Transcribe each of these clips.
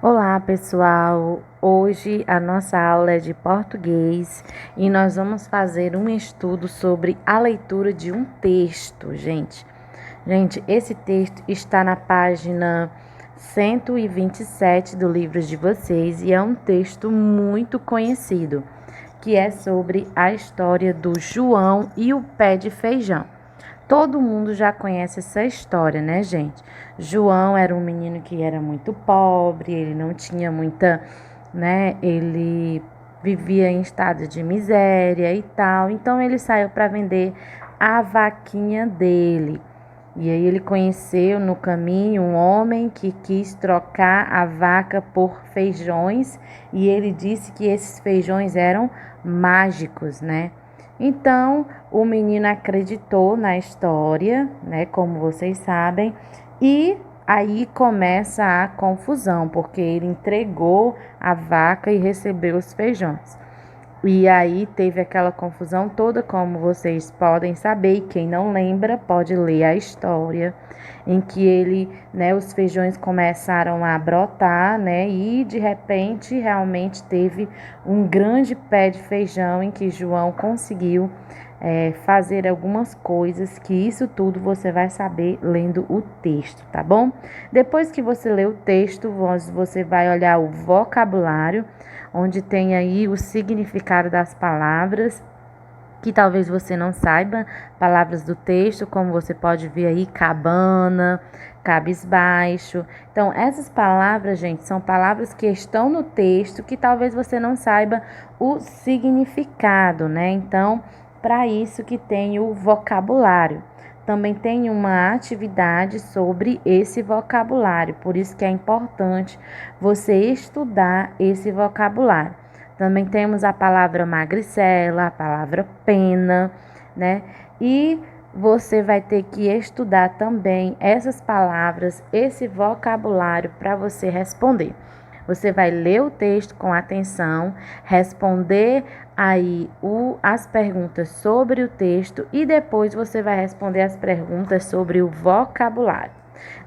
Olá, pessoal! Hoje a nossa aula é de português e nós vamos fazer um estudo sobre a leitura de um texto, gente. Esse texto está na página 127 do livro de vocês e é um texto muito conhecido, que é sobre a história do João e o pé de feijão. Todo mundo já conhece essa história, né, gente? João era um menino que era muito pobre, ele não tinha muita, né? Ele vivia em estado de miséria e tal. Então ele saiu para vender a vaquinha dele. E aí ele conheceu no caminho um homem que quis trocar a vaca por feijões e ele disse que esses feijões eram mágicos, né? Então, o menino acreditou na história, né, como vocês sabem, e aí começa a confusão, porque ele entregou a vaca e recebeu os feijões. E aí teve aquela confusão toda, como vocês podem saber, e quem não lembra pode ler a história, em que ele, né, os feijões começaram a brotar, né, e de repente realmente teve um grande pé de feijão em que João conseguiu fazer algumas coisas, que isso tudo você vai saber lendo o texto, tá bom? Depois que você lê o texto, você vai olhar o vocabulário, onde tem aí o significado das palavras, que talvez você não saiba, palavras do texto, como você pode ver aí, cabana, cabisbaixo. Então, essas palavras, gente, são palavras que estão no texto, que talvez você não saiba o significado, né? Então, para isso que tem o vocabulário. Também tem uma atividade sobre esse vocabulário, por isso que é importante você estudar esse vocabulário. Também temos a palavra magricela, a palavra pena, né? E você vai ter que estudar também essas palavras, esse vocabulário para você responder. Você vai ler o texto com atenção, responder aí as perguntas sobre o texto e depois você vai responder as perguntas sobre o vocabulário.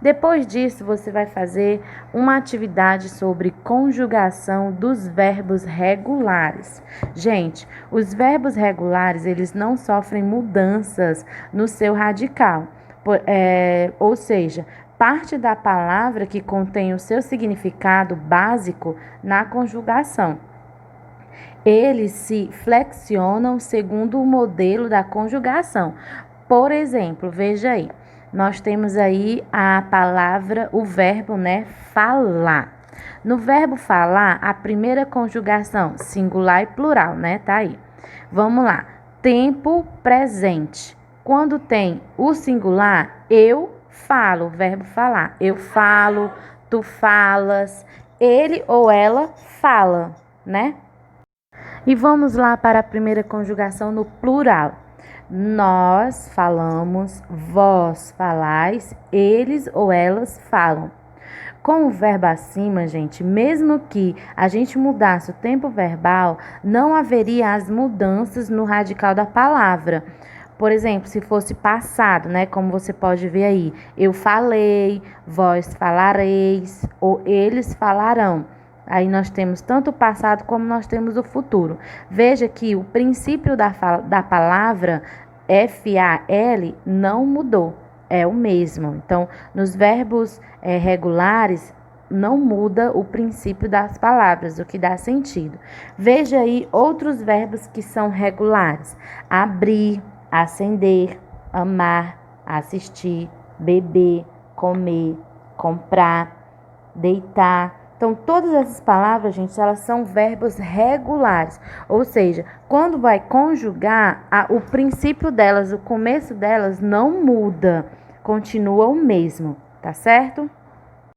Depois disso, você vai fazer uma atividade sobre conjugação dos verbos regulares. Gente, os verbos regulares, eles não sofrem mudanças no seu radical. Ou seja, parte da palavra que contém o seu significado básico na conjugação. Eles se flexionam segundo o modelo da conjugação. Por exemplo, veja aí, nós temos aí a palavra, o verbo, né, falar. No verbo falar, a primeira conjugação, singular e plural, né, tá aí. Vamos lá, tempo presente. Quando tem o singular, eu falo, o verbo falar. Eu falo, tu falas, ele ou ela fala, né? E vamos lá para a primeira conjugação no plural. Nós falamos, vós falais, eles ou elas falam. Com o verbo acima, gente, mesmo que a gente mudasse o tempo verbal, não haveria as mudanças no radical da palavra. Por exemplo, se fosse passado, né, como você pode ver aí, eu falei, vós falareis, ou eles falarão. Aí nós temos tanto o passado como nós temos o futuro. Veja que o princípio da palavra FAL não mudou, é o mesmo. Então, nos verbos regulares, não muda o princípio das palavras, o que dá sentido. Veja aí outros verbos que são regulares: abrir, acender, amar, assistir, beber, comer, comprar, deitar. Então, todas essas palavras, gente, elas são verbos regulares. Ou seja, quando vai conjugar, o princípio delas, o começo delas não muda, continua o mesmo, tá certo?